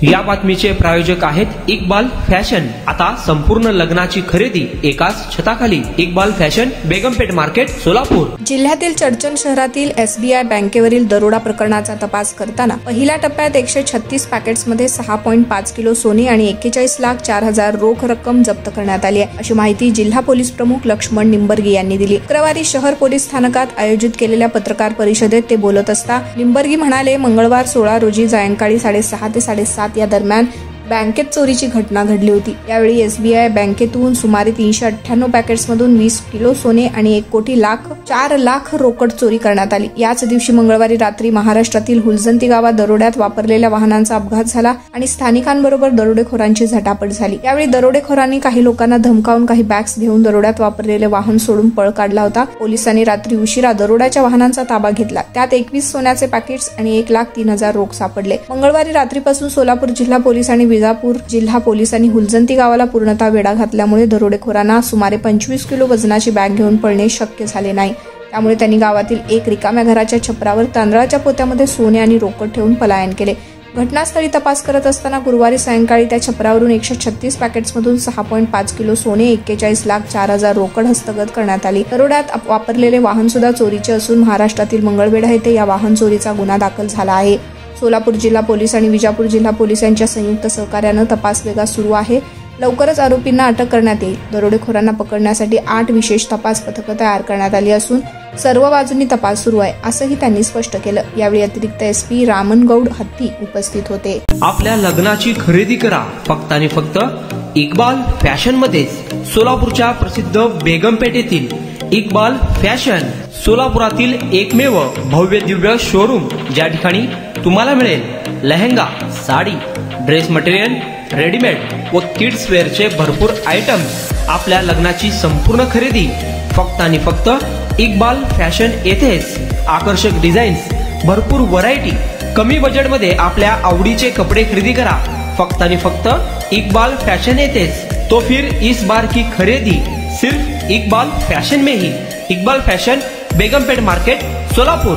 या बातमीचे प्रायोजक आहेत इक्बाल फॅशन। आता संपूर्ण लग्नाची खरेदी एकाच छताखाली। Iqbal fashion, Begampeth market, Solapur. जिल्ह्यातील चडचण शहरातील SBI बँकेवरील दरोडा प्रकरणाचा तपास करताना पहिल्या टप्प्यात 136 पॅकेट्समध्ये 6.5 किलो सोने आणि 41,04,000 रोख रक्कम जप्त करण्यात आली आहे, अशी माहिती जिल्हा पोलीस प्रमुख लक्ष्मण निंबर्गी यांनी दिली। शुक्रवारी शहर पोलीस स्थानकात आयोजित केलेल्या पत्रकार परिषदेत ते बोलत असता निंबर्गी म्हणाले, मंगळवार 16 रोजी सायंकाळी 6:30 ते 7:30 या दरम्यान बँकेत चोरीची घटना घडली होती। यावेळी SBI बँकेतून सुमारे 398 पॅकेट्समधून 20 किलो सोने आणि 1,04,00,000 रोकड चोरी करण्यात आली। याच दिवशी मंगळवारी रात्री महाराष्ट्रातील हुलजंती गावात दरोड्यात वापरलेल्या वाहनांचा अपघात झाला आणि स्थानिकांबरोबर दरोडेखोरांची झटापट झाली। यावेळी दरोडेखोरांनी काही लोकांना धमकावून काही बॅग्स घेऊन दरोड्यात वापरलेले वाहन सोडून पळ काढला होता। पोलिसांनी रात्री उशिरा दरोड्याच्या वाहनांचा ताबा घेतला। त्यात 21 सोन्याचे पॅकेट्स आणि 1,03,000 रोख सापडले। मंगळवारी रात्रीपासून सोलापूर जिल्हा पोलीस आणि विजापूर जिल्हा पोलिसांनी हुलजंती गावाला पूर्णतः वेढा घातल्यामुळे दरोडेखोरांना सुमारे 25 किलो वजनाची बॅग घेऊन पळणे शक्य झाले नाही। त्यामुळे त्यांनी गावातील एक रिकाम्या घराच्या छपरावर तांदळाच्या पोत्यामध्ये सोने आणि रोकड ठेवून पलायन केले। घटनास्थळी तपास करत असताना गुरुवारी सायंकाळी त्या छपरावरून 136 पॅकेट्समधून 6.5 किलो सोने, 41,04,000 रोकड हस्तगत करण्यात आली। दरोड्यात वापरलेले वाहन सुद्धा चोरीचे असून महाराष्ट्रातील मंगळवेढा येथे या वाहन चोरीचा गुन्हा दाखल झाला आहे। सोलापूर जिल्हा पोलीस आणि विजापूर जिल्हा पोलीस यांच्या संयुक्त सहकार्याने तपास वेगात सुरू आहे। लवकरच आरोपींना अटक करण्यात येईल। दरोडेखोरांना पकडण्यासाठी 8 विशेष तपास पथकं तयार करण्यात आली असून सर्व बाजूंनी तपास सुरू आहे, असंही त्यांनी स्पष्ट केलं। यावेळी अतिरिक्त SP रामनगौड हत्ती उपस्थित होते। आपल्या लग्नाची खरेदी करा फक्त आणि फक्त इक्बाल फॅशन मध्येच। सोलापूरच्या प्रसिद्ध बेगमपेठ येथील इक्बाल फॅशन सोलापुरातील एकमेव भव्य दिव्य शोरूम, ज्या ठिकाणी तुम्हाला मिळेल lehenga, sari, dress material, readymade व किड्स वेअरचे भरपूर आयटम्स। आपल्या लग्नाची संपूर्ण खरेदी फक्त आणि फक्त इक्बाल फॅशन येथेच। आकर्षक डिझाईन्स, भरपूर व्हरायटी, कमी बजेटमध्ये आपल्या आवडीचे कपडे खरेदी करा फक्त आणि फक्त इक्बाल फॅशन येथेच। तो फिर इस बार की खरेदी सिर्फ इक्बाल फैशन में ही। Iqbal fashion, Begampeth market, Solapur.